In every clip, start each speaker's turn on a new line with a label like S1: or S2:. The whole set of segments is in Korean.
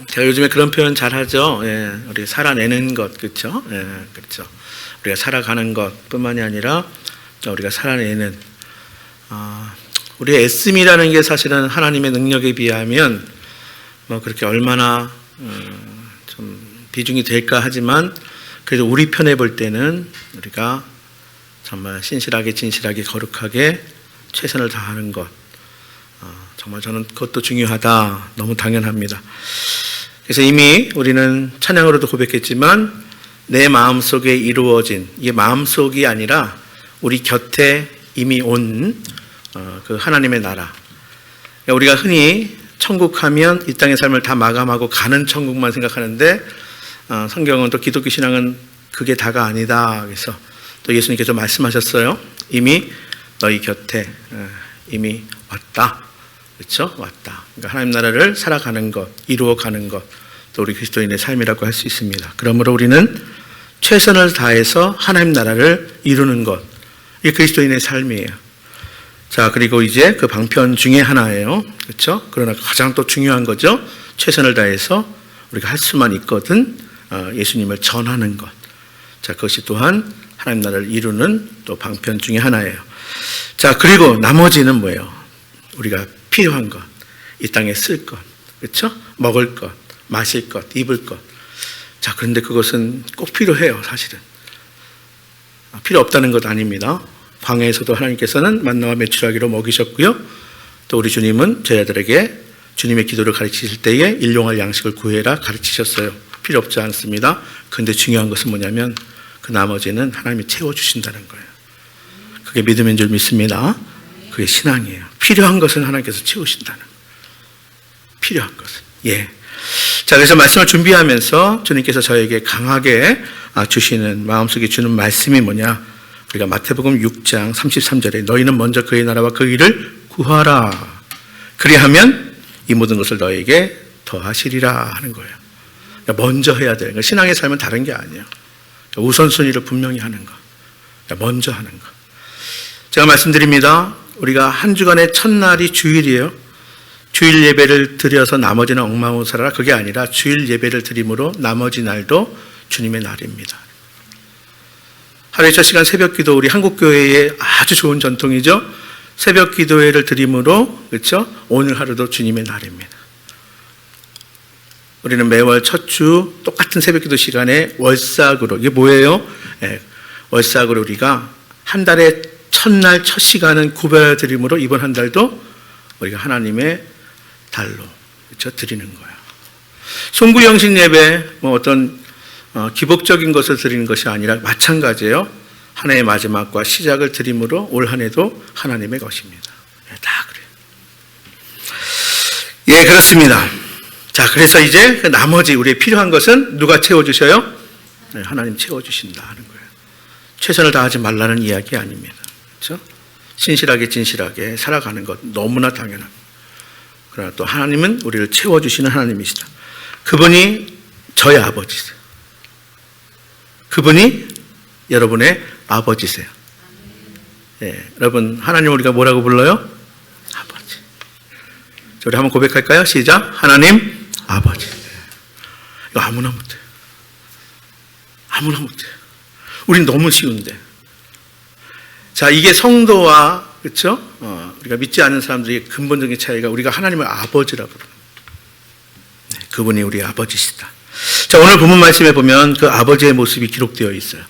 S1: 제가 요즘에 그런 표현 잘 하죠. 예, 우리 살아내는 것, 그렇죠? 예, 그렇죠. 우리가 살아가는 것뿐만이 아니라 우리가 살아내는, 우리의 애씀이라는 게 사실은 하나님의 능력에 비하면 뭐 그렇게 얼마나 좀 비중이 될까 하지만, 그래도 우리 편에 볼 때는 우리가 정말 신실하게 진실하게 거룩하게 최선을 다하는 것, 정말 저는 그것도 중요하다, 너무 당연합니다. 그래서 이미 우리는 찬양으로도 고백했지만 내 마음속에 이루어진, 이게 마음속이 아니라 우리 곁에 이미 온 그 하나님의 나라. 우리가 흔히 천국 하면 이 땅의 삶을 다 마감하고 가는 천국만 생각하는데, 성경은 또 기독교 신앙은 그게 다가 아니다. 그래서 또 예수님께서 말씀하셨어요. 이미 너희 곁에 이미 왔다. 그렇죠? 왔다. 그러니까 하나님 나라를 살아가는 것, 이루어가는 것, 또 우리 그리스도인의 삶이라고 할 수 있습니다. 그러므로 우리는 최선을 다해서 하나님 나라를 이루는 것, 이게 그리스도인의 삶이에요. 자, 그리고 이제 그 방편 중에 하나예요. 그렇죠? 그러나 가장 또 중요한 거죠. 최선을 다해서 우리가 할 수만 있거든 예수님을 전하는 것. 자, 그것이 또한 하나님 나라를 이루는 또 방편 중에 하나예요. 자, 그리고 나머지는 뭐예요? 우리가 필요한 것, 이 땅에 쓸 것, 그렇죠? 먹을 것, 마실 것, 입을 것. 자, 그런데 그것은 꼭 필요해요, 사실은. 필요 없다는 것 아닙니다. 광야에서도 하나님께서는 만나와 메추라기로 먹이셨고요. 또 우리 주님은 제자들에게 주님의 기도를 가르치실 때에 일용할 양식을 구해라 가르치셨어요. 필요 없지 않습니다. 그런데 중요한 것은 뭐냐면 그 나머지는 하나님이 채워주신다는 거예요. 그게 믿음인 줄 믿습니다. 그게 신앙이에요. 필요한 것은 하나님께서 채우신다는 거예요. 필요한 것은. 예. 자, 그래서 말씀을 준비하면서 주님께서 저에게 강하게 주시는, 마음속에 주는 말씀이 뭐냐? 우리가 마태복음 6장 33절에 너희는 먼저 그의 나라와 그 일을 구하라. 그리하면 이 모든 것을 너에게 더하시리라 하는 거예요. 그러니까 먼저 해야 돼요. 그러니까 신앙의 삶은 다른 게 아니에요. 그러니까 우선순위를 분명히 하는 것. 그러니까 먼저 하는 것. 제가 말씀드립니다. 우리가 한 주간의 첫날이 주일이에요. 주일 예배를 드려서 나머지는 엉망으로 살아라. 그게 아니라 주일 예배를 드림으로 나머지 날도 주님의 날입니다. 하루에 첫 시간 새벽 기도, 우리 한국교회의 아주 좋은 전통이죠. 새벽 기도회를 드림으로, 그렇죠? 오늘 하루도 주님의 날입니다. 우리는 매월 첫 주 똑같은 새벽 기도 시간에 월삭으로, 이게 뭐예요? 월삭으로 우리가 한 달의 첫날 첫 시간은 구별해 드림으로 이번 한 달도 우리가 하나님의 달로, 그렇죠? 드리는 거예요. 송구 형식 예배, 뭐 어떤 기복적인 것을 드리는 것이 아니라 마찬가지예요. 한 해의 마지막과 시작을 드림으로 올 한 해도 하나님의 것입니다. 다 그래요. 예, 그렇습니다. 자, 그래서 이제 그 나머지 우리의 필요한 것은 누가 채워주셔요? 네, 하나님 채워주신다 하는 거예요. 최선을 다하지 말라는 이야기 아닙니다. 그렇죠? 신실하게 진실하게 살아가는 것 너무나 당연합니다. 그러나 또 하나님은 우리를 채워주시는 하나님이시다. 그분이 저의 아버지세요. 그분이 여러분의 아버지세요. 예, 여러분, 하나님 우리가 뭐라고 불러요? 아버지. 우리 한번 고백할까요? 시작. 하나님 아버지. 이거 아무나 못해요. 아무나 못해요. 우린 너무 쉬운데. 자, 이게 성도와, 그렇죠? 우리가 믿지 않는 사람들의 근본적인 차이가 우리가 하나님을 아버지라고 부릅니다. 네, 그분이 우리 아버지시다. 자, 오늘 본문 말씀에 보면 그 아버지의 모습이 기록되어 있어요.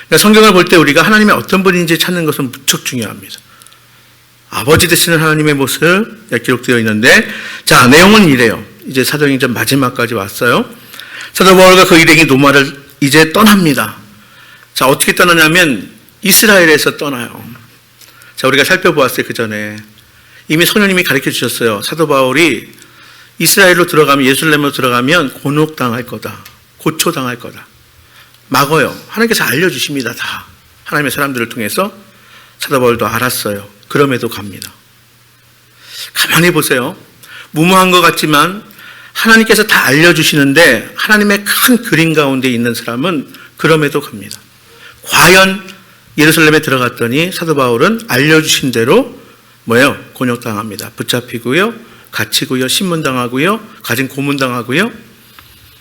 S1: 그러니까 성경을 볼 때 우리가 하나님의 어떤 분인지 찾는 것은 무척 중요합니다. 아버지 되시는 하나님의 모습 기록되어 있는데, 자, 내용은 이래요. 이제 사도행전 마지막까지 왔어요. 사도 바울과 그 일행이 로마를 이제 떠납니다. 자, 어떻게 떠나냐면 이스라엘에서 떠나요. 자, 우리가 살펴보았어요. 그 전에 이미 소녀님이 가르쳐 주셨어요. 사도 바울이 이스라엘로 들어가면, 예루살렘으로 들어가면 곤혹당할 거다, 고초당할 거다, 막어요. 하나님께서 알려주십니다. 다 하나님의 사람들을 통해서. 사도 바울도 알았어요. 그럼에도 갑니다. 가만히 보세요. 무모한 것 같지만 하나님께서 다 알려주시는데 하나님의 큰 그림 가운데 있는 사람은 그럼에도 갑니다. 과연 예루살렘에 들어갔더니 사도 바울은 알려주신 대로 뭐예요? 곤욕당합니다. 붙잡히고요. 갇히고요, 신문당하고요, 가진 고문당하고요.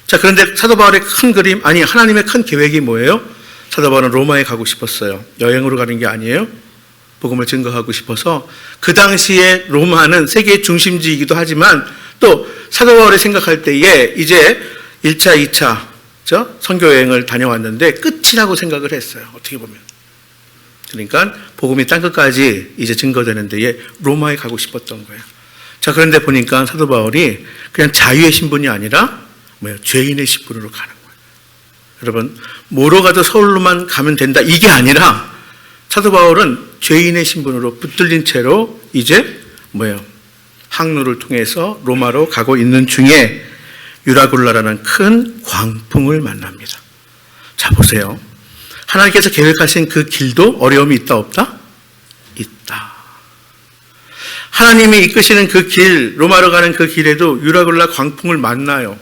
S1: 자, 그런데 사도 바울의 큰 그림, 아니 하나님의 큰 계획이 뭐예요? 사도 바울은 로마에 가고 싶었어요. 여행으로 가는 게 아니에요. 복음을 증거하고 싶어서. 그 당시에 로마는 세계의 중심지이기도 하지만 또 사도 바울이 생각할 때에 이제 1차, 2차 선교 여행을 다녀왔는데 끝이라고 생각을 했어요. 어떻게 보면. 그러니까 복음이 땅끝까지 이제 증거되는 데에 로마에 가고 싶었던 거예요. 자, 그런데 보니까 사도 바울이 그냥 자유의 신분이 아니라 죄인의 신분으로 가는 거예요. 여러분, 뭐로 가도 서울로만 가면 된다, 이게 아니라 사도 바울은 죄인의 신분으로 붙들린 채로 이제 항로를 통해서 로마로 가고 있는 중에 유라굴라라는 큰 광풍을 만납니다. 자, 보세요. 하나님께서 계획하신 그 길도 어려움이 있다, 없다? 있다. 하나님이 이끄시는 그 길, 로마로 가는 그 길에도 유라굴라 광풍을 만나요.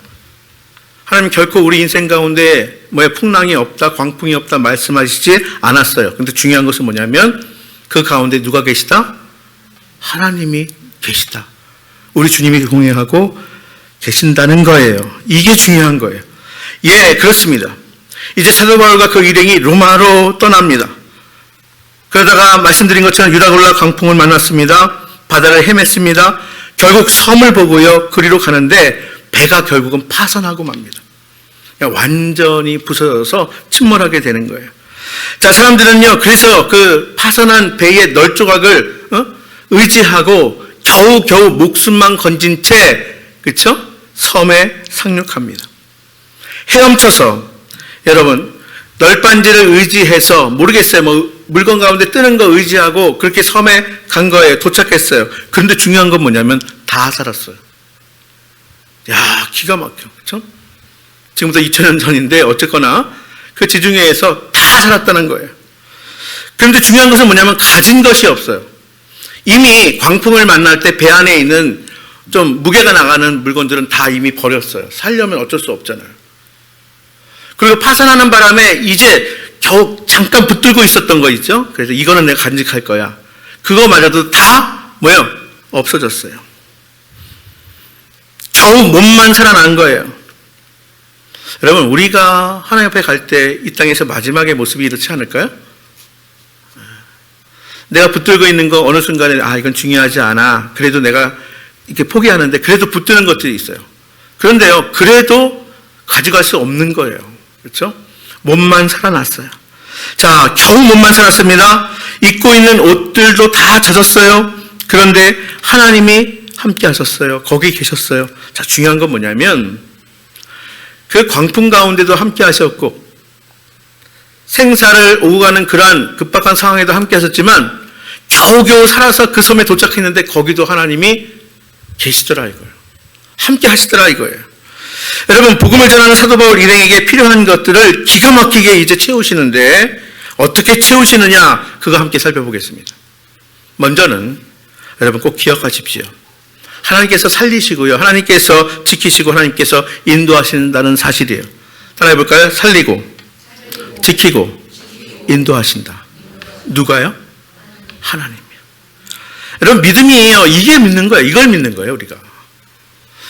S1: 하나님 결코 우리 인생 가운데 풍랑이 없다, 광풍이 없다 말씀하시지 않았어요. 근데 중요한 것은 뭐냐면 그 가운데 누가 계시다? 하나님이 계시다. 우리 주님이 공행하고 계신다는 거예요. 이게 중요한 거예요. 예, 그렇습니다. 이제 사도 바울과 그 일행이 로마로 떠납니다. 그러다가 말씀드린 것처럼 유라굴라 광풍을 만났습니다. 바다를 헤맸습니다. 결국 섬을 보고요, 그리로 가는데 배가 결국은 파선하고 맙니다. 완전히 부서져서 침몰하게 되는 거예요. 자, 사람들은요, 그래서 그 파선한 배의 널조각을 의지하고 겨우 목숨만 건진 채, 그쵸? 섬에 상륙합니다. 헤엄쳐서, 여러분, 널빤지를 의지해서, 모르겠어요. 물건 가운데 뜨는 거 의지하고 그렇게 섬에 간 거예요. 도착했어요. 그런데 중요한 건 뭐냐면 다 살았어요. 야, 기가 막혀. 그쵸? 지금부터 2000년 전인데 어쨌거나 그 지중해에서 다 살았다는 거예요. 그런데 중요한 것은 뭐냐면 가진 것이 없어요. 이미 광풍을 만날 때 배 안에 있는 좀 무게가 나가는 물건들은 다 이미 버렸어요. 살려면 어쩔 수 없잖아요. 그리고 파산하는 바람에 이제 겨우 잠깐 붙들고 있었던 거 있죠? 그래서 이거는 내가 간직할 거야. 그거마저도 다 없어졌어요. 겨우 몸만 살아난 거예요. 여러분, 우리가 하나님 앞에 갈 때 이 땅에서 마지막의 모습이 이렇지 않을까요? 내가 붙들고 있는 거 어느 순간에 이건 중요하지 않아. 그래도 내가 이렇게 포기하는데 그래도 붙드는 것들이 있어요. 그런데요, 그래도 가져갈 수 없는 거예요. 그렇죠? 몸만 살아났어요. 자, 겨우 몸만 살았습니다. 입고 있는 옷들도 다 젖었어요. 그런데 하나님이 함께 하셨어요. 거기 계셨어요. 자, 중요한 건 뭐냐면 그 광풍 가운데도 함께 하셨고 생사를 오고 가는 그러한 급박한 상황에도 함께 하셨지만 겨우겨우 살아서 그 섬에 도착했는데 거기도 하나님이 계시더라 이거예요. 함께 하시더라 이거예요. 여러분, 복음을 전하는 사도 바울 일행에게 필요한 것들을 기가 막히게 이제 채우시는데 어떻게 채우시느냐, 그거 함께 살펴보겠습니다. 먼저는 여러분 꼭 기억하십시오. 하나님께서 살리시고요, 하나님께서 지키시고 하나님께서 인도하신다는 사실이에요. 따라해볼까요? 살리고 지키고 인도하신다. 누가요? 하나님이요. 여러분, 믿음이에요. 이게 믿는 거예요. 이걸 믿는 거예요, 우리가.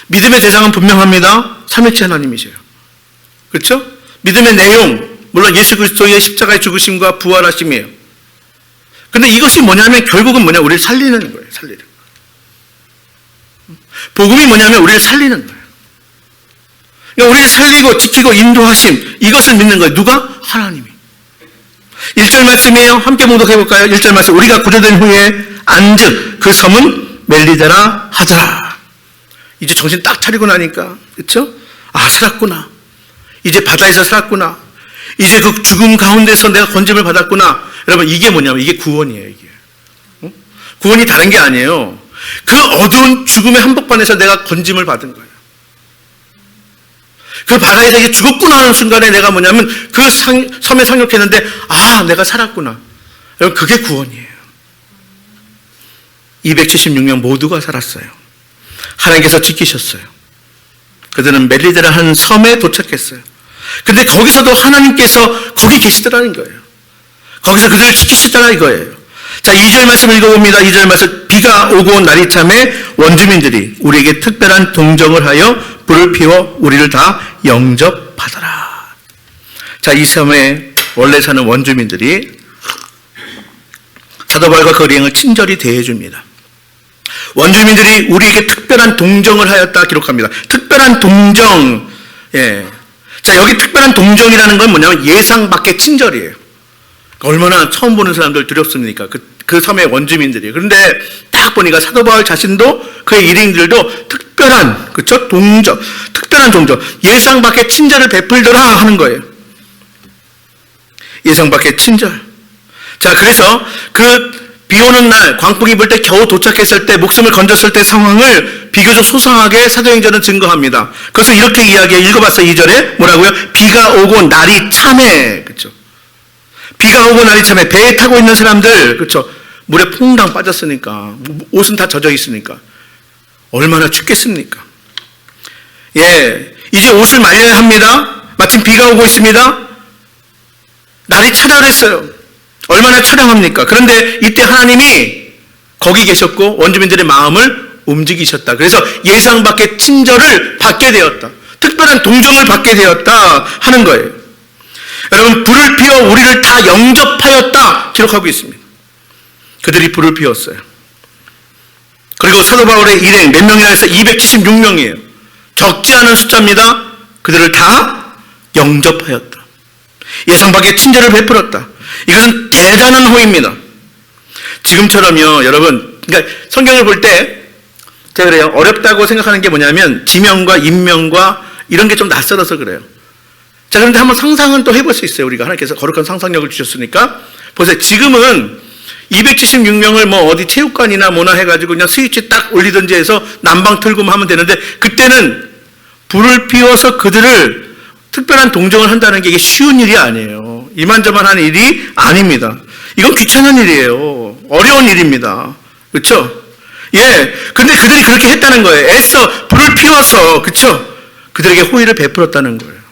S1: 믿음의 대상은 분명합니다. 삼위일체 하나님이세요. 그렇죠? 믿음의 내용, 물론 예수 그리스도의 십자가의 죽으심과 부활하심이에요. 근데 이것이 뭐냐면 결국은 우리를 살리는 거예요. 살리는 거예요. 복음이 뭐냐면 우리를 살리는 거예요. 그러니까 우리를 살리고 지키고 인도하심, 이것을 믿는 거예요. 누가? 하나님이. 1절 말씀이에요. 함께 봉독해 볼까요? 1절 말씀. 우리가 구조된 후에 안즉 그 섬은 멜리다라 하더라. 이제 정신 딱 차리고 나니까, 그렇죠? 살았구나. 이제 바다에서 살았구나. 이제 그 죽음 가운데서 내가 건짐을 받았구나. 여러분, 이게 뭐냐면 이게 구원이에요. 이게 구원이 다른 게 아니에요. 그 어두운 죽음의 한복판에서 내가 건짐을 받은 거예요. 그 바다에서 이게 죽었구나 하는 순간에 내가 뭐냐면 그 섬에 상륙했는데 내가 살았구나. 여러분, 그게 구원이에요. 276명 모두가 살았어요. 하나님께서 지키셨어요. 그들은 멜리데라 한 섬에 도착했어요. 근데 거기서도 하나님께서 거기 계시더라는 거예요. 거기서 그들을 지키시더라 이거예요. 자, 2절 말씀 읽어봅니다. 2절 말씀. 비가 오고 날이 참에 원주민들이 우리에게 특별한 동정을 하여 불을 피워 우리를 다 영접하더라. 자, 이 섬에 원래 사는 원주민들이 사도바울과 거리행을 친절히 대해줍니다. 원주민들이 우리에게 특별한 동정을 하였다 기록합니다. 특별한 동정. 예. 자, 여기 특별한 동정이라는 건 뭐냐면 예상 밖의 친절이에요. 얼마나 처음 보는 사람들 두렵습니까? 그 섬의 원주민들이. 그런데 딱 보니까 사도 바울 자신도 그의 일행들도 특별한, 그렇죠? 동정, 특별한 동정, 예상 밖의 친절을 베풀더라 하는 거예요. 예상 밖의 친절. 자, 그래서 그 비 오는 날 광풍이 불 때 겨우 도착했을 때 목숨을 건졌을 때 상황을 비교적 소상하게 사도행전은 증거합니다. 그래서 이렇게 이야기해. 읽어봤어요. 2절에 뭐라고요? 비가 오고 날이 참에. 그렇죠? 비가 오고 날이 참에 배에 타고 있는 사람들, 그렇죠? 물에 퐁당 빠졌으니까, 옷은 다 젖어 있으니까 얼마나 춥겠습니까? 예, 이제 옷을 말려야 합니다. 마침 비가 오고 있습니다. 날이 차려랬어요. 얼마나 처량합니까? 그런데 이때 하나님이 거기 계셨고 원주민들의 마음을 움직이셨다. 그래서 예상 밖의 친절을 받게 되었다. 특별한 동정을 받게 되었다 하는 거예요. 여러분, 불을 피워 우리를 다 영접하였다 기록하고 있습니다. 그들이 불을 피웠어요. 그리고 사도 바울의 일행 몇 명이나 해서 276명이에요. 적지 않은 숫자입니다. 그들을 다 영접하였다. 예상 밖의 친절을 베풀었다. 이것은 대단한 호의입니다. 지금처럼요, 여러분, 그러니까 성경을 볼 때 제가 그래요. 어렵다고 생각하는 게 뭐냐면 지명과 인명과 이런 게 좀 낯설어서 그래요. 자, 그런데 한번 상상은 또 해볼 수 있어요. 우리가 하나님께서 거룩한 상상력을 주셨으니까. 보세요. 지금은 276명을 뭐 어디 체육관이나 뭐나 해가지고 그냥 스위치 딱 올리든지 해서 난방 틀고만 하면 되는데, 그때는 불을 피워서 그들을 특별한 동정을 한다는 게 이게 쉬운 일이 아니에요. 이만저만한 일이 아닙니다. 이건 귀찮은 일이에요. 어려운 일입니다. 그렇죠? 예. 근데 그들이 그렇게 했다는 거예요. 애써 불을 피워서, 그렇죠? 그들에게 호의를 베풀었다는 거예요.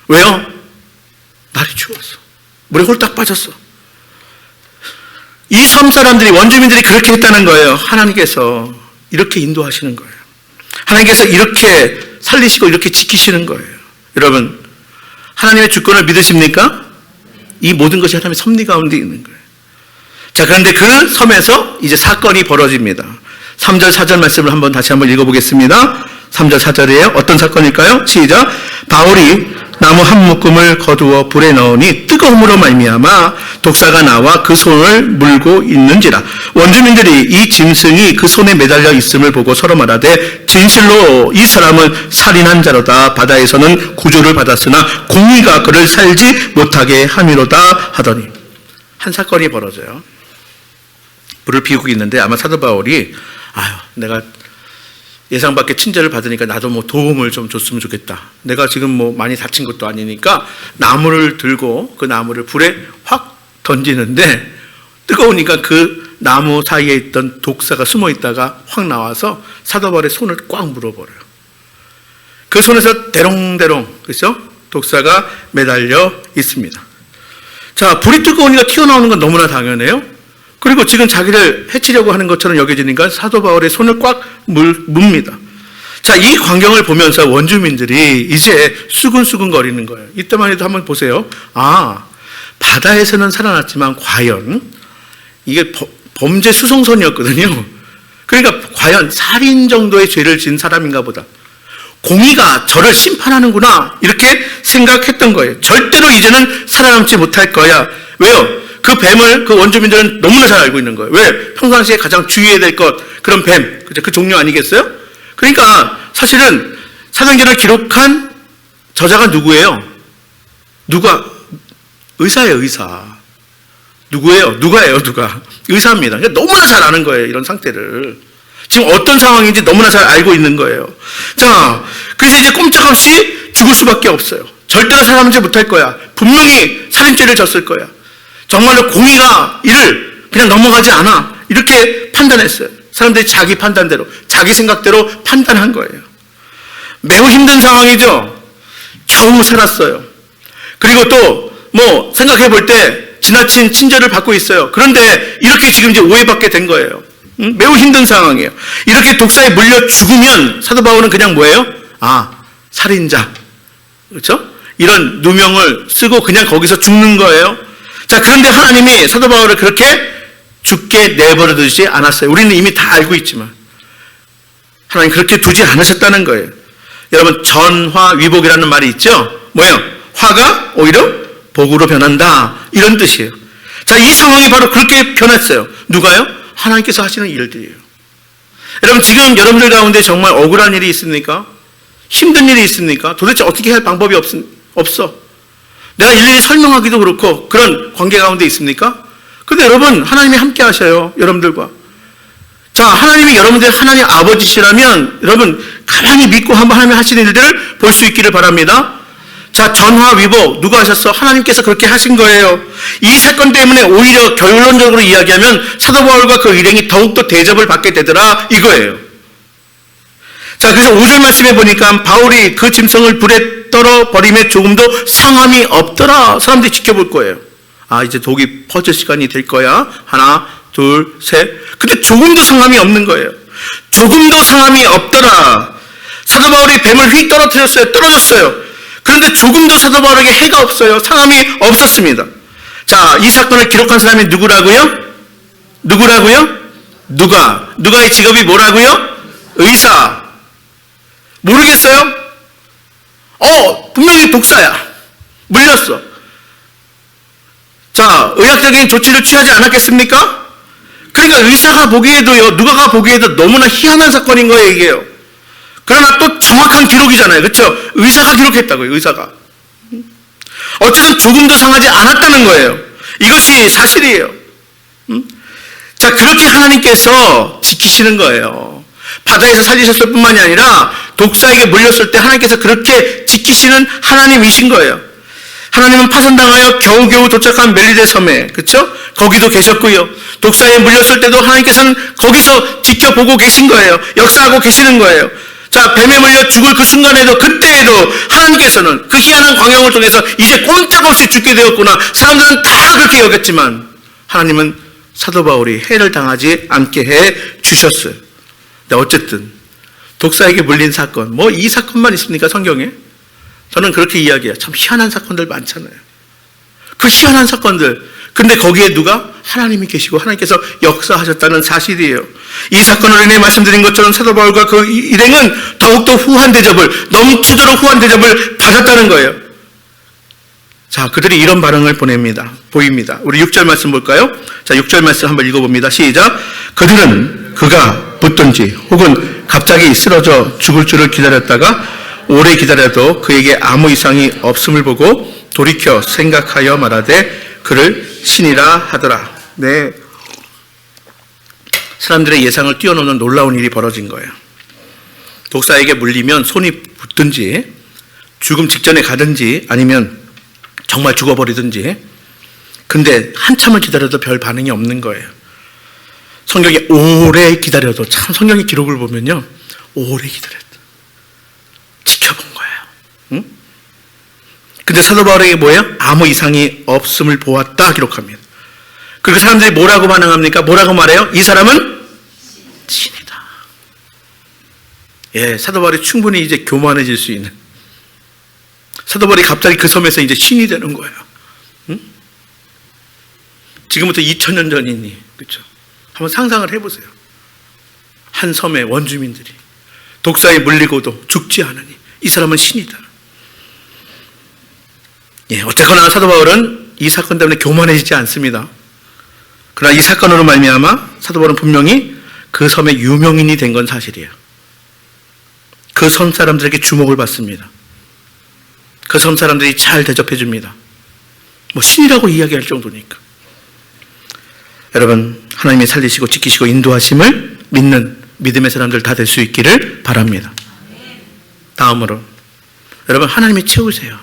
S1: 왜요? 날이 추웠어. 물에 홀딱 빠졌어. 이 섬 사람들이, 원주민들이 그렇게 했다는 거예요. 하나님께서 이렇게 인도하시는 거예요. 하나님께서 이렇게 살리시고 이렇게 지키시는 거예요. 여러분, 하나님의 주권을 믿으십니까? 이 모든 것이 하나님의 섭리 가운데 있는 거예요. 자, 그런데 그 섬에서 이제 사건이 벌어집니다. 3절 4절 말씀을 다시 한번 읽어보겠습니다. 3절 4절이에요. 어떤 사건일까요? 시작. 바울이 나무 한 묶음을 거두어 불에 넣으니 뜨거움으로 말미암아 독사가 나와 그 손을 물고 있는지라. 원주민들이 이 짐승이 그 손에 매달려 있음을 보고 서로 말하되 진실로 이 사람은 살인한 자로다. 바다에서는 구조를 받았으나 공의가 그를 살지 못하게 함이로다 하더니. 한 사건이 벌어져요. 불을 피우고 있는데 아마 사도 바울이 내가 예상 밖의 친절을 받으니까 나도 뭐 도움을 좀 줬으면 좋겠다. 내가 지금 뭐 많이 다친 것도 아니니까 나무를 들고 그 나무를 불에 확 던지는데 뜨거우니까 그 나무 사이에 있던 독사가 숨어 있다가 확 나와서 사도 바울의 손을 꽉 물어버려요. 그 손에서 대롱대롱, 그렇죠? 독사가 매달려 있습니다. 자, 불이 뜨거우니까 튀어나오는 건 너무나 당연해요. 그리고 지금 자기를 해치려고 하는 것처럼 여겨지니까 사도 바울의 손을 꽉 뭅니다. 자, 이 광경을 보면서 원주민들이 이제 수근수근 거리는 거예요. 이때만 해도 한번 보세요. 바다에서는 살아났지만 과연 이게 범죄 수송선이었거든요. 그러니까 과연 살인 정도의 죄를 지은 사람인가 보다. 공의가 저를 심판하는구나 이렇게 생각했던 거예요. 절대로 이제는 살아남지 못할 거야. 왜요? 그 뱀을 그 원주민들은 너무나 잘 알고 있는 거예요. 왜? 평상시에 가장 주의해야 될 것, 그런 뱀, 그 종류 아니겠어요? 그러니까 사실은 사도행전을 기록한 저자가 누구예요? 의사예요, 의사. 누구예요? 누가? 의사입니다. 그러니까 너무나 잘 아는 거예요, 이런 상태를. 지금 어떤 상황인지 너무나 잘 알고 있는 거예요. 자, 그래서 이제 꼼짝없이 죽을 수밖에 없어요. 절대로 살아남지 못할 거야. 분명히 살인죄를 졌을 거야. 정말로 공의가 이를 그냥 넘어가지 않아. 이렇게 판단했어요. 사람들이 자기 판단대로, 자기 생각대로 판단한 거예요. 매우 힘든 상황이죠. 겨우 살았어요. 그리고 또 뭐 생각해 볼 때 지나친 친절을 받고 있어요. 그런데 이렇게 지금 이제 오해받게 된 거예요. 매우 힘든 상황이에요. 이렇게 독사에 물려 죽으면 사도 바울은 그냥 뭐예요? 살인자. 그렇죠? 이런 누명을 쓰고 그냥 거기서 죽는 거예요. 자, 그런데 하나님이 사도 바울을 그렇게 죽게 내버려 두지 않았어요. 우리는 이미 다 알고 있지만 하나님 그렇게 두지 않으셨다는 거예요. 여러분, 전화위복이라는 말이 있죠? 뭐예요? 화가 오히려 복으로 변한다, 이런 뜻이에요. 자, 이 상황이 바로 그렇게 변했어요. 누가요? 하나님께서 하시는 일들이에요. 여러분, 지금 여러분들 가운데 정말 억울한 일이 있습니까? 힘든 일이 있습니까? 도대체 어떻게 할 방법이 없어. 내가 일일이 설명하기도 그렇고 그런 관계 가운데 있습니까? 근데 여러분, 하나님이 함께 하셔요. 여러분들과. 자, 하나님이 여러분들 하나님 아버지시라면 여러분 가만히 믿고 한번 하나님이 하시는 일들을 볼 수 있기를 바랍니다. 자, 전화위복 누가 하셨어? 하나님께서 그렇게 하신 거예요. 이 사건 때문에 오히려 결론적으로 이야기하면 사도 바울과 그 일행이 더욱더 대접을 받게 되더라, 이거예요. 자, 그래서 5절 말씀해 보니까 바울이 그 짐승을 불에 떨어버림에 조금도 상함이 없더라. 사람들이 지켜볼 거예요. 이제 독이 퍼질 시간이 될 거야. 하나, 둘, 셋. 근데 조금도 상함이 없는 거예요. 조금도 상함이 없더라. 사도 바울이 뱀을 휙 떨어뜨렸어요. 떨어졌어요. 그런데 조금도 사도 바울에게 해가 없어요. 상함이 없었습니다. 자, 이 사건을 기록한 사람이 누구라고요? 누가의 직업이 뭐라고요? 의사. 모르겠어요? 분명히 독사야. 물렸어. 자, 의학적인 조치를 취하지 않았겠습니까? 그러니까 의사가 보기에도요, 누가가 보기에도 너무나 희한한 사건인 거예요, 이게요. 그러나 또 정확한 기록이잖아요. 그렇죠? 의사가 기록했다고요, 의사가. 어쨌든 조금도 상하지 않았다는 거예요. 이것이 사실이에요. 자, 그렇게 하나님께서 지키시는 거예요. 바다에서 살리셨을 뿐만이 아니라 독사에게 물렸을 때 하나님께서 그렇게 지키시는 하나님이신 거예요. 하나님은 파손당하여 겨우겨우 도착한 멜리데 섬에, 그렇죠? 거기도 계셨고요. 독사에 물렸을 때도 하나님께서는 거기서 지켜보고 계신 거예요. 역사하고 계시는 거예요. 자, 뱀에 물려 죽을 그 순간에도, 그때에도 하나님께서는 그 희한한 광경을 통해서 이제 꼼짝없이 죽게 되었구나. 사람들은 다 그렇게 여겼지만 하나님은 사도 바울이 해를 당하지 않게 해 주셨어요. 근데 어쨌든 독사에게 물린 사건, 이 사건만 있습니까, 성경에? 저는 그렇게 이야기해요. 참 희한한 사건들 많잖아요. 그 희한한 사건들. 근데 거기에 누가? 하나님이 계시고 하나님께서 역사하셨다는 사실이에요. 이 사건으로 인해 말씀드린 것처럼 사도 바울과 그 일행은 더욱더 후한 대접을, 넘치도록 후한 대접을 받았다는 거예요. 자, 그들이 이런 반응을 보입니다. 우리 6절 말씀 볼까요? 자, 6절 말씀 한번 읽어봅니다. 시작. 그들은 그가 붙든지 혹은 갑자기 쓰러져 죽을 줄을 기다렸다가 오래 기다려도 그에게 아무 이상이 없음을 보고 돌이켜 생각하여 말하되 그를 신이라 하더라. 네. 사람들의 예상을 뛰어넘는 놀라운 일이 벌어진 거예요. 독사에게 물리면 손이 붙든지 죽음 직전에 가든지 아니면 정말 죽어버리든지, 근데 한참을 기다려도 별 반응이 없는 거예요. 성경에 오래 기다려도, 참 성경의 기록을 보면요, 오래 기다렸다. 지켜본 거예요. 응? 근데 사도 바울에게 뭐예요? 아무 이상이 없음을 보았다 기록합니다. 그리고 사람들이 뭐라고 반응합니까? 뭐라고 말해요? 이 사람은 신이다. 예, 사도 바울이 충분히 이제 교만해질 수 있는, 사도 바울이 갑자기 그 섬에서 이제 신이 되는 거예요. 응? 지금부터 2000년 전이니, 그렇죠? 한번 상상을 해보세요. 한 섬의 원주민들이 독사에 물리고도 죽지 않으니 이 사람은 신이다. 예, 어쨌거나 사도 바울은 이 사건 때문에 교만해지지 않습니다. 그러나 이 사건으로 말미암아 사도 바울은 분명히 그 섬의 유명인이 된 건 사실이에요. 그 섬 사람들에게 주목을 받습니다. 그 섬 사람들이 잘 대접해 줍니다. 신이라고 이야기할 정도니까. 여러분, 하나님이 살리시고 지키시고 인도하심을 믿는 믿음의 사람들 다 될 수 있기를 바랍니다. 다음으로 여러분, 하나님이 채우세요.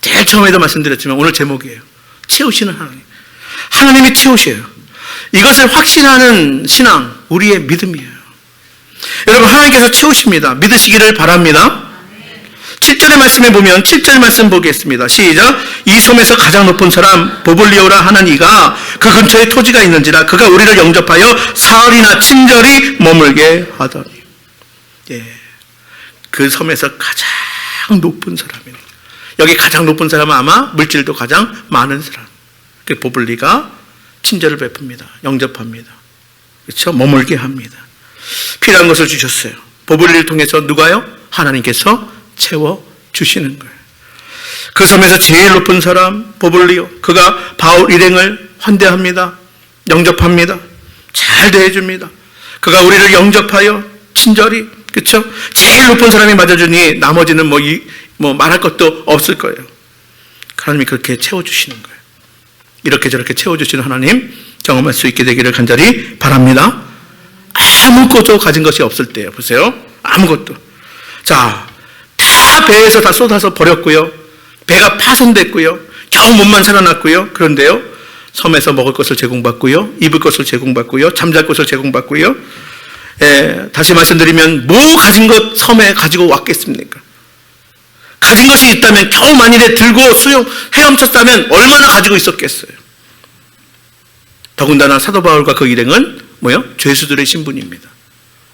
S1: 제일 처음에도 말씀드렸지만 오늘 제목이에요. 채우시는 하나님. 하나님이 채우셔요. 이것을 확신하는 신앙, 우리의 믿음이에요. 여러분, 하나님께서 채우십니다. 믿으시기를 바랍니다. 7절에 7절 말씀에 보면 7절 말씀 보겠습니다. 시작. 이 섬에서 가장 높은 사람 보블리오라 하는 이가 그 근처에 토지가 있는지라 그가 우리를 영접하여 사흘이나 친절히 머물게 하더니. 예, 그 섬에서 가장 높은 사람이에요. 여기 가장 높은 사람은 아마 물질도 가장 많은 사람. 그 보블리가 친절을 베풉니다. 영접합니다. 그렇죠? 머물게 합니다. 필요한 것을 주셨어요. 보블리를 통해서 누가요? 하나님께서 채워주시는 거예요. 그 섬에서 제일 높은 사람 보블리오, 그가 바울 일행을 환대합니다. 영접합니다. 잘 대해줍니다. 그가 우리를 영접하여 친절히, 그렇죠? 제일 높은 사람이 맞아주니 나머지는 뭐 말할 것도 없을 거예요. 하나님이 그렇게 채워주시는 거예요. 이렇게 저렇게 채워주시는 하나님 경험할 수 있게 되기를 간절히 바랍니다. 아무것도 가진 것이 없을 때요. 보세요. 아무것도. 자, 다 배에서 다 쏟아서 버렸고요. 배가 파손됐고요. 겨우 몸만 살아났고요. 그런데요, 섬에서 먹을 것을 제공받고요. 입을 것을 제공받고요. 잠잘 것을 제공받고요. 다시 말씀드리면 뭐 가진 것 섬에 가지고 왔겠습니까? 가진 것이 있다면 겨우 만일에 들고 헤엄쳤다면 얼마나 가지고 있었겠어요. 더군다나 사도 바울과 그 일행은 뭐요? 죄수들의 신분입니다.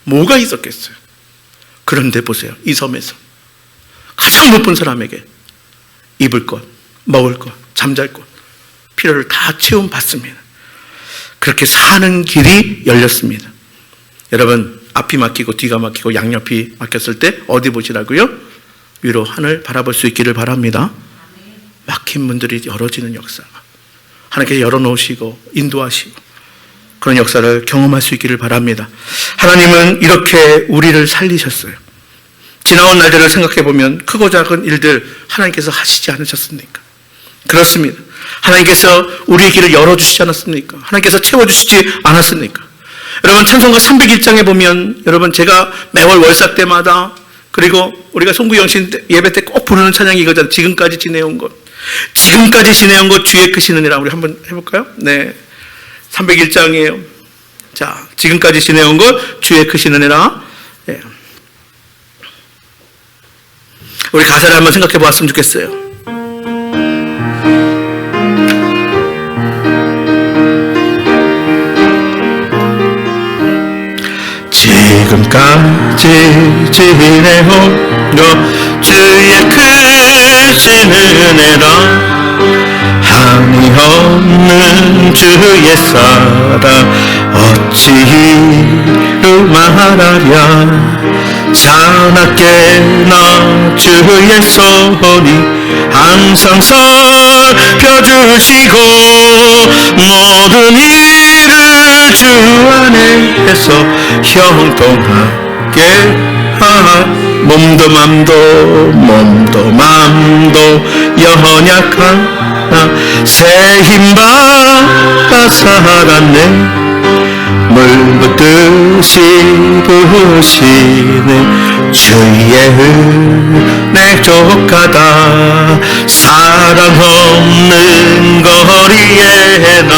S1: 뭐가 있었겠어요? 그런데 보세요. 이 섬에서 가장 높은 사람에게 입을 것, 먹을 것, 잠잘 것, 필요를 다 채움받습니다. 그렇게 사는 길이 열렸습니다. 여러분, 앞이 막히고 뒤가 막히고 양옆이 막혔을 때 어디 보시라고요? 위로 하늘 바라볼 수 있기를 바랍니다. 막힌 문들이 열어지는 역사가 하나님께서 열어놓으시고 인도하시고 그런 역사를 경험할 수 있기를 바랍니다. 하나님은 이렇게 우리를 살리셨어요. 지나온 날들을 생각해 보면 크고 작은 일들 하나님께서 하시지 않으셨습니까? 그렇습니다. 하나님께서 우리의 길을 열어주시지 않았습니까? 하나님께서 채워주시지 않았습니까? 여러분, 찬송가 301장에 보면 여러분, 제가 매월 월삭 때마다 그리고 우리가 송구영신 예배 때 꼭 부르는 찬양이 이거잖아요. 지금까지 지내온 것. 지금까지 지내온 것 주의 크신 은혜라. 우리 한번 해볼까요? 네. 301장이에요. 자, 지금까지 지내온 것 주의 크신 은혜라. 네. 우리 가사를 한번 생각해 보았으면 좋겠어요. 지금까지 지내온 것 주의 크신 은혜라. 한이 없는 주의 사랑 어찌 이루 말하랴. 자나깨나 주의 손이 항상 살펴주시고 모든 일을 주 안에서 형통하게 몸도 맘도 연약한 새 힘받아 살았네. 물붓듯이 부으시는 주의 은혜 족하다. 사랑 없는 거리에 나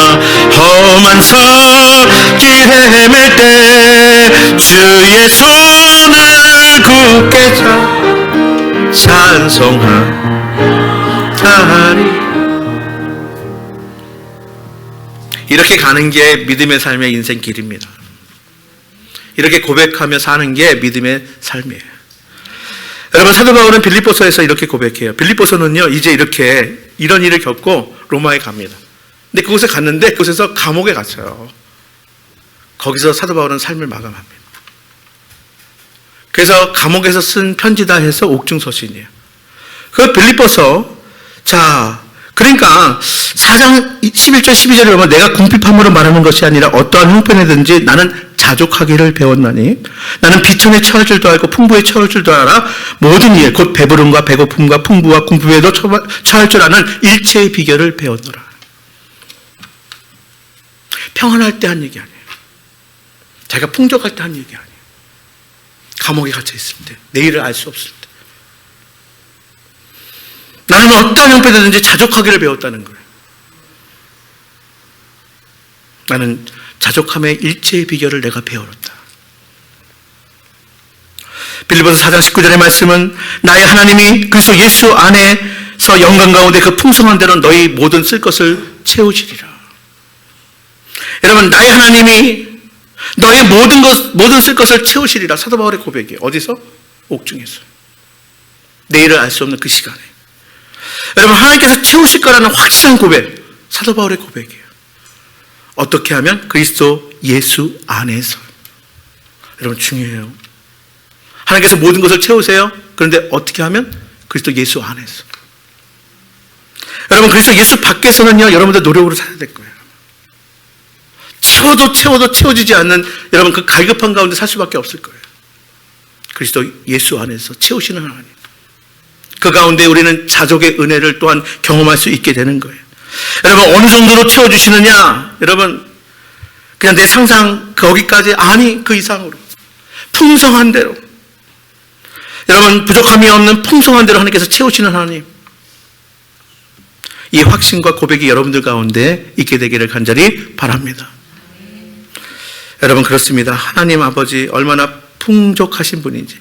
S1: 험한 살길 헤맬 때 주의 손을 굳게 찬송하리. 이렇게 가는 게 믿음의 삶의 인생 길입니다. 이렇게 고백하며 사는 게 믿음의 삶이에요. 여러분, 사도 바울은 빌립보서에서 이렇게 고백해요. 빌립보서는요, 이제 이렇게 이런 일을 겪고 로마에 갑니다. 근데 그곳에 갔는데 그곳에서 감옥에 갇혀요. 거기서 사도 바울은 삶을 마감합니다. 그래서 감옥에서 쓴 편지다 해서 옥중서신이에요. 그 빌립보서, 자, 그러니까 4장 11절 12절에 보면 내가 궁핍함으로 말하는 것이 아니라 어떠한 형편이든지 나는 자족하기를 배웠나니 나는 비천에 처할 줄도 알고 풍부에 처할 줄도 알아. 모든 일 곧 배부름과 배고픔과 풍부와 궁핍에도 처할 줄 아는 일체의 비결을 배웠노라. 평안할 때 한 얘기 아니에요. 자기가 풍족할 때 한 얘기 아니에요. 감옥에 갇혀 있을 때, 내일을 알 수 없을 때 나는 어떤 형편이든지 자족하기를 배웠다는 거예요. 나는 자족함의 일체의 비결을 내가 배웠다. 빌립보서 4장 19절의 말씀은 나의 하나님이 그리스도 예수 안에서 영광 가운데 그 풍성한 대로 너희 모든 쓸 것을 채우시리라. 여러분, 나의 하나님이 너의 모든 쓸 것을 채우시리라. 사도 바울의 고백이에요. 어디서? 옥중에서. 내일을 알 수 없는 그 시간에. 여러분, 하나님께서 채우실 거라는 확실한 고백, 사도 바울의 고백이에요. 어떻게 하면? 그리스도 예수 안에서. 여러분, 중요해요. 하나님께서 모든 것을 채우세요. 그런데 어떻게 하면? 그리스도 예수 안에서. 여러분, 그리스도 예수 밖에서는요, 여러분들 노력으로 살아야 될 거예요. 채워도 채워지지 않는 여러분 그 갈급한 가운데 살 수밖에 없을 거예요. 그리스도 예수 안에서 채우시는 하나님. 그 가운데 우리는 자족의 은혜를 또한 경험할 수 있게 되는 거예요. 여러분, 어느 정도로 채워주시느냐? 여러분, 그냥 내 상상 거기까지 아니 그 이상으로 풍성한 대로, 여러분 부족함이 없는 풍성한 대로 하나님께서 채우시는 하나님. 이 확신과 고백이 여러분들 가운데 있게 되기를 간절히 바랍니다. 여러분, 그렇습니다. 하나님 아버지 얼마나 풍족하신 분인지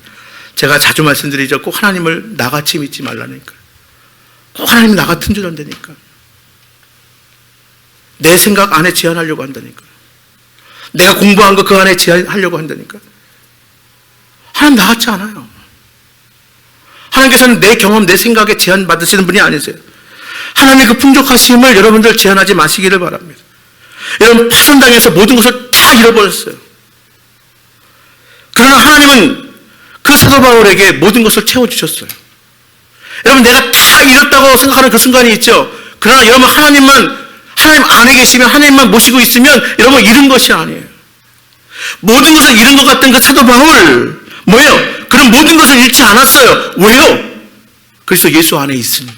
S1: 제가 자주 말씀드리죠. 꼭 하나님을 나같이 믿지 말라니까. 꼭 하나님이 나 같은 줄 안다니까. 내 생각 안에 제한하려고 한다니까. 내가 공부한 거 그 안에 제한하려고 한다니까. 하나님 나 같지 않아요. 하나님께서는 내 경험, 내 생각에 제한 받으시는 분이 아니세요. 하나님의 그 풍족하심을 여러분들 제한하지 마시기를 바랍니다. 여러분, 파손당해서 모든 것을 다 잃어버렸어요. 그러나 하나님은 그 사도 바울에게 모든 것을 채워주셨어요. 여러분, 내가 다 잃었다고 생각하는 그 순간이 있죠. 그러나 여러분, 하나님 안에 계시면, 하나님만 모시고 있으면 여러분 잃은 것이 아니에요. 모든 것을 잃은 것 같은 그 사도 바울, 뭐예요? 그런 모든 것을 잃지 않았어요. 왜요? 그리스도 예수 안에 있으니.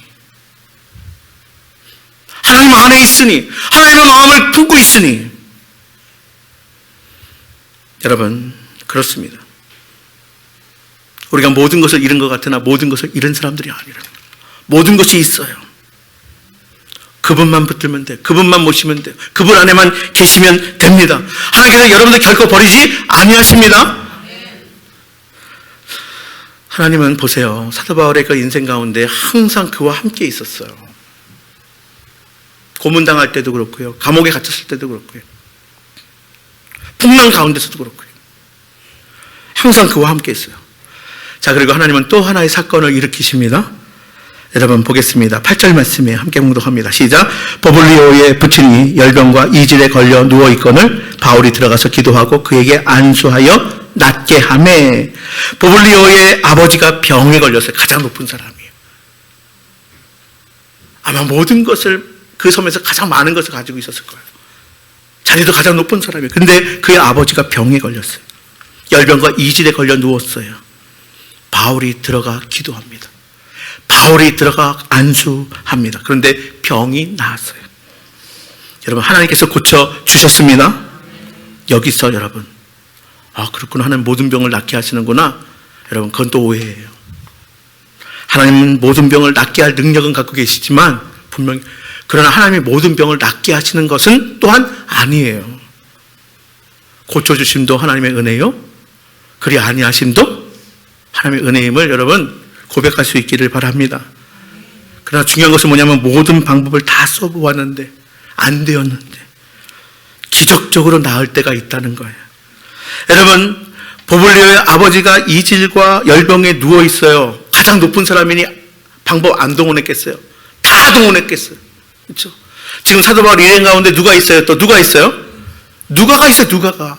S1: 하나님 안에 있으니, 하나님의 마음을 품고 있으니. 여러분, 그렇습니다. 우리가 모든 것을 잃은 것 같으나 모든 것을 잃은 사람들이 아니라 모든 것이 있어요. 그분만 붙들면 돼요. 그분만 모시면 돼요. 그분 안에만 계시면 됩니다. 하나님께서 여러분들 결코 버리지 아니하십니다. 하나님은 보세요. 사도 바울의 그 인생 가운데 항상 그와 함께 있었어요. 고문당할 때도 그렇고요. 감옥에 갇혔을 때도 그렇고요. 풍랑 가운데서도 그렇고요. 항상 그와 함께 있어요. 자, 그리고 하나님은 또 하나의 사건을 일으키십니다. 여러분 보겠습니다. 8절 말씀에 함께 공독합니다. 시작. 버블리오의 부친이 열병과 이질에 걸려 누워있거늘 바울이 들어가서 기도하고 그에게 안수하여 낫게 하매. 버블리오의 아버지가 병에 걸렸어요. 가장 높은 사람이에요. 아마 모든 것을 그 섬에서 가장 많은 것을 가지고 있었을 거예요. 자리도 가장 높은 사람이에요. 근데 그의 아버지가 병에 걸렸어요. 열병과 이질에 걸려 누웠어요. 바울이 들어가 기도합니다. 바울이 들어가 안수합니다. 그런데 병이 나았어요. 여러분, 하나님께서 고쳐주셨습니다. 여기서 여러분, 그렇구나. 하나님 모든 병을 낫게 하시는구나. 여러분, 그건 또 오해예요. 하나님은 모든 병을 낫게 할 능력은 갖고 계시지만 분명히, 그러나 하나님이 모든 병을 낫게 하시는 것은 또한 아니에요. 고쳐주심도 하나님의 은혜요. 그리 아니하심도 하나님의 은혜임을 여러분 고백할 수 있기를 바랍니다. 그러나 중요한 것은 뭐냐면 모든 방법을 다 써보았는데 안 되었는데 기적적으로 나을 때가 있다는 거예요. 여러분, 버블리오의 아버지가 이질과 열병에 누워 있어요. 가장 높은 사람이니 방법 안 동원했겠어요? 다 동원했겠어요. 그렇죠? 지금 사도 바울 일행 가운데 누가 있어요? 또 누가 있어요? 누가가 있어요. 누가가.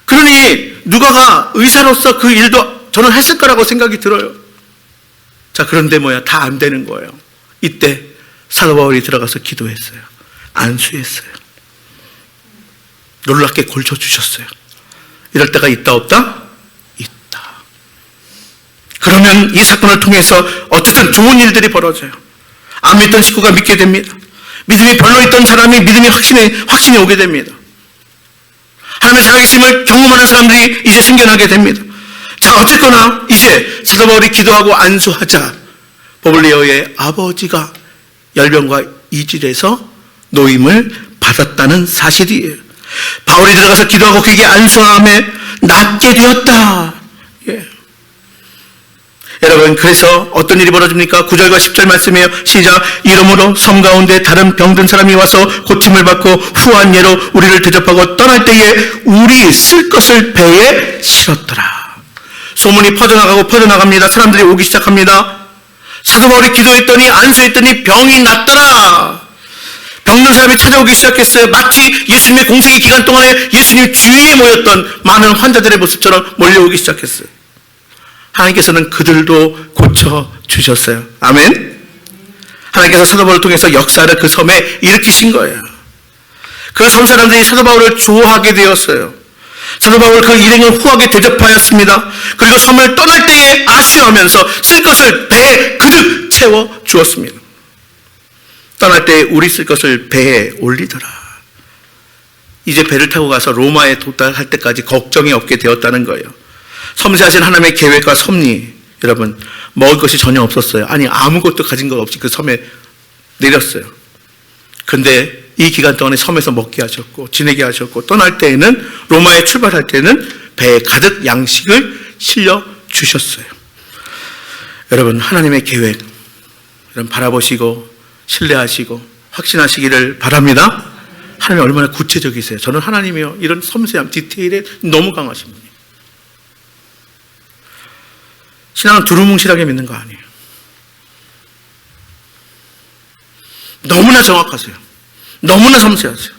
S1: 그러니 누가가 의사로서 그 일도 저는 했을 거라고 생각이 들어요. 자, 그런데 다 안 되는 거예요. 이때 사도 바울이 들어가서 기도했어요. 안수했어요. 놀랍게 고쳐주셨어요. 이럴 때가 있다 없다? 있다. 그러면 이 사건을 통해서 어쨌든 좋은 일들이 벌어져요. 안 믿던 식구가 믿게 됩니다. 믿음이 별로 있던 사람이 믿음이 확신이 오게 됩니다. 하나님의 살아계심을 경험하는 사람들이 이제 생겨나게 됩니다. 자, 어쨌거나 이제 사도 바울이 기도하고 안수하자 버블리오의 아버지가 열병과 이질에서 노임을 받았다는 사실이에요. 바울이 들어가서 기도하고 그에게 안수함에 낫게 되었다. 예. 여러분, 그래서 어떤 일이 벌어집니까? 9절과 10절 말씀이에요. 시작. 이러므로 섬 가운데 다른 병든 사람이 와서 고침을 받고 후한 예로 우리를 대접하고 떠날 때에 우리 쓸 것을 배에 실었더라. 소문이 퍼져나갑니다. 사람들이 오기 시작합니다. 사도 바울이 기도했더니 안수했더니 병이 낫더라. 병든 사람이 찾아오기 시작했어요. 마치 예수님의 공생의 기간 동안에 예수님 주위에 모였던 많은 환자들의 모습처럼 몰려오기 시작했어요. 하나님께서는 그들도 고쳐주셨어요. 아멘. 하나님께서 사도 바울을 통해서 역사를 그 섬에 일으키신 거예요. 그 섬 사람들이 사도 바울을 좋아하게 되었어요. 사도 바울 그 일행을 후하게 대접하였습니다. 그리고 섬을 떠날 때에 아쉬워하면서 쓸 것을 배에 그득 채워 주었습니다. 떠날 때 우리 쓸 것을 배에 올리더라. 이제 배를 타고 가서 로마에 도달할 때까지 걱정이 없게 되었다는 거예요. 섬세하신 하나님의 계획과 섭리, 여러분, 먹을 것이 전혀 없었어요. 아니, 아무것도 가진 것 없이 그 섬에 내렸어요. 근데 이 기간 동안에 섬에서 먹게 하셨고 지내게 하셨고, 떠날 때에는, 로마에 출발할 때는 배에 가득 양식을 실려 주셨어요. 여러분, 하나님의 계획 여러분 바라보시고 신뢰하시고 확신하시기를 바랍니다. 하나님 얼마나 구체적이세요. 저는 하나님이요, 이런 섬세함, 디테일에 너무 강하신 분이에요. 신앙은 두루뭉실하게 믿는 거 아니에요. 너무나 정확하세요. 너무나 섬세하세요.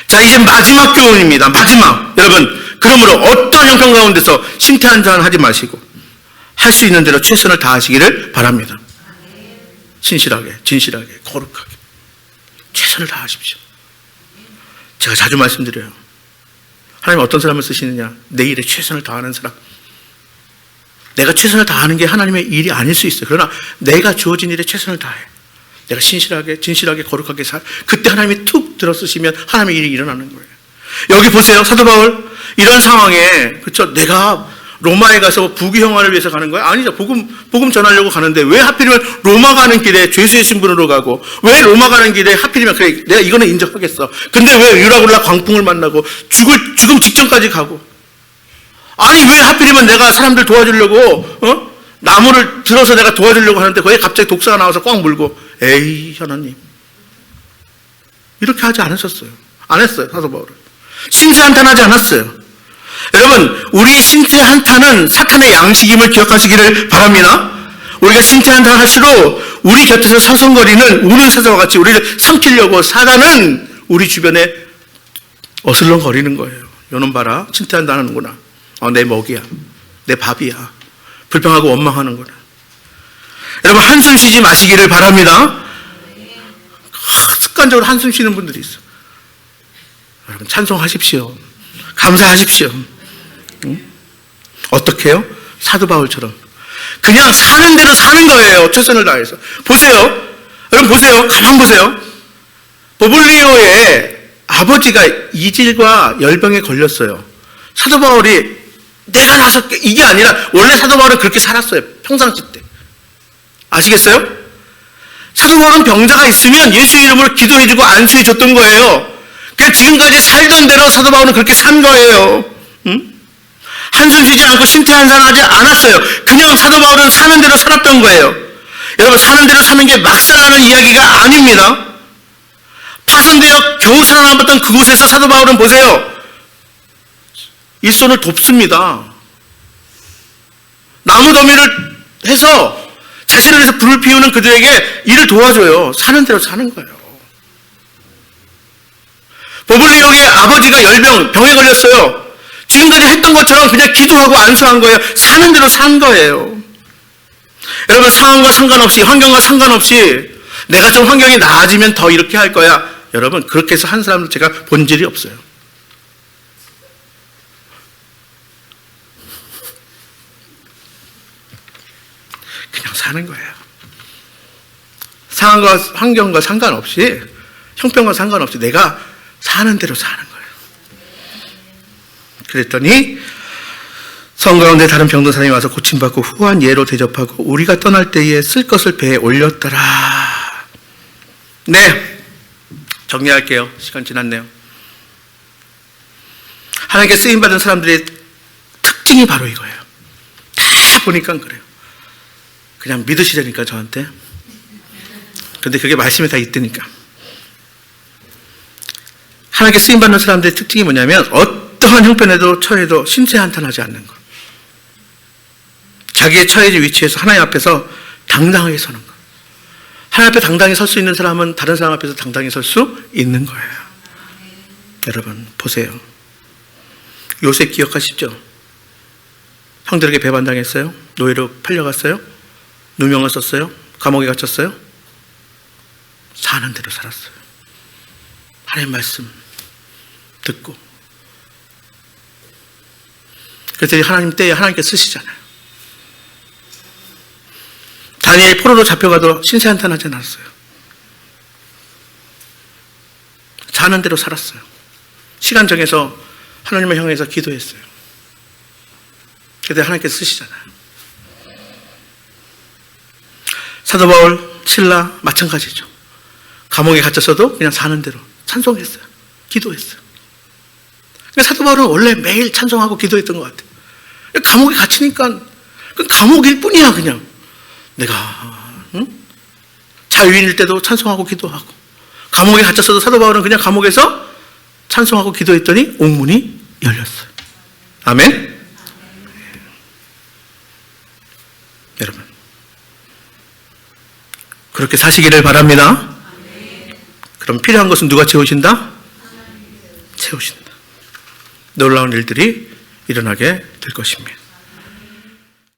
S1: 자, 이제 마지막 교훈입니다. 마지막. 여러분, 그러므로 어떤 형편 가운데서 신태 한잔 하지 마시고 할 수 있는 대로 최선을 다하시기를 바랍니다. 신실하게, 진실하게, 거룩하게 최선을 다하십시오. 제가 자주 말씀드려요. 하나님 어떤 사람을 쓰시느냐? 내 일에 최선을 다하는 사람. 내가 최선을 다하는 게 하나님의 일이 아닐 수 있어요. 그러나 내가 주어진 일에 최선을 다해. 내가 신실하게, 진실하게, 거룩하게 그때 하나님이 툭 들어쓰시면 하나님의 일이 일어나는 거예요. 여기 보세요. 사도 바울 이런 상황에, 그렇죠? 내가 로마에 가서 부귀영화를 위해서 가는 거야? 아니죠. 복음 전하려고 가는데 왜 하필이면 로마 가는 길에 죄수의 신분으로 가고, 왜 로마 가는 길에 하필이면, 그래, 내가 이거는 인정하겠어. 근데 왜 유라굴라 광풍을 만나고 죽음 직전까지 가고, 아니 왜 하필이면 내가 사람들 도와주려고 나무를 들어서 내가 도와주려고 하는데 거기에 갑자기 독사가 나와서 꽉 물고, 에이 하나님, 이렇게 하지 않으셨어요. 안 했어요. 사도 바울은 신세 한탄하지 않았어요. 여러분, 우리 신체 한탄은 사탄의 양식임을 기억하시기를 바랍니다. 우리가 신체 한탄 할수록 우리 곁에서 서성거리는 우는 사자와 같이 우리를 삼키려고 사단은 우리 주변에 어슬렁거리는 거예요. 요놈 봐라, 신체 한탄 하는구나. 내 먹이야, 내 밥이야. 불평하고 원망하는구나. 여러분, 한숨 쉬지 마시기를 바랍니다. 습관적으로 한숨 쉬는 분들이 있어. 여러분, 찬송하십시오. 감사하십시오. 어떻게 해요? 사도 바울처럼 그냥 사는 대로 사는 거예요. 최선을 다해서. 보세요. 여러분 보세요. 가만 보세요. 보블리오의 아버지가 이질과 열병에 걸렸어요. 사도 바울이 내가 나서, 이게 아니라 원래 사도 바울은 그렇게 살았어요. 평상시 때. 아시겠어요? 사도 바울은 병자가 있으면 예수 이름으로 기도해주고 안수해줬던 거예요. 그러니까 지금까지 살던 대로 사도 바울은 그렇게 산 거예요. 한숨 쉬지 않고 신태 한탄하지 않았어요. 그냥 사도 바울은 사는 대로 살았던 거예요. 여러분, 사는 대로 사는 게 막 살아가는 이야기가 아닙니다. 파손되어 겨우 살아남았던 그곳에서 사도 바울은 보세요. 일손을 돕습니다. 나무 더미를 해서 자신을 위해서 불을 피우는 그들에게 일을 도와줘요. 사는 대로 사는 거예요. 보블리오의 아버지가 병에 걸렸어요. 지금까지 했던 것처럼 그냥 기도하고 안수한 거예요. 사는 대로 산 거예요. 여러분, 상황과 상관없이, 환경과 상관없이 내가 좀 환경이 나아지면 더 이렇게 할 거야. 여러분, 그렇게 해서 한 사람도 제가 본 적이 없어요. 그냥 사는 거예요. 상황과 환경과 상관없이, 형편과 상관없이 내가 사는 대로 사는 거예요. 그랬더니 성 가운데 다른 병든 사람이 와서 고침받고 후한 예로 대접하고 우리가 떠날 때에 쓸 것을 배에 올렸더라. 네, 정리할게요. 시간 지났네요. 하나님께 쓰임받은 사람들의 특징이 바로 이거예요. 다 보니까 그래요. 그냥 믿으시라니까 저한테. 근데 그게 말씀에 다 있다니까. 하나님께 쓰임받는 사람들의 특징이 뭐냐면 어떠한 형편에도 처해도 신세 한탄하지 않는 것. 자기의 처해진 위치에서 하나님 앞에서 당당하게 서는 것. 하나님 앞에 당당히 설 수 있는 사람은 다른 사람 앞에서 당당히 설 수 있는 거예요. 여러분 보세요. 요셉 기억하시죠? 형들에게 배반당했어요. 노예로 팔려갔어요. 누명을 썼어요. 감옥에 갇혔어요. 사는 대로 살았어요. 하나님 말씀 듣고. 그래서 하나님 때에 하나님께 쓰시잖아요. 다니엘 포로로 잡혀가도 신세한탄하지 않았어요. 사는 대로 살았어요. 시간 정해서 하나님을 향해서 기도했어요. 그때 하나님께서 쓰시잖아요. 사도 바울, 실라 마찬가지죠. 감옥에 갇혔어도 그냥 사는 대로 찬송했어요. 기도했어요. 그러니까 사도 바울은 원래 매일 찬송하고 기도했던 것 같아요. 감옥에 갇히니까 그 감옥일 뿐이야. 그냥 내가 자유인일 때도 찬송하고 기도하고, 감옥에 갇혔어도 사도 바울은 그냥 감옥에서 찬송하고 기도했더니 옥문이 열렸어요. 아멘. 여러분 그렇게 사시기를 바랍니다. 그럼 필요한 것은 누가 채우신다? 채우신다. 놀라운 일들이 일어나게 될 것입니다.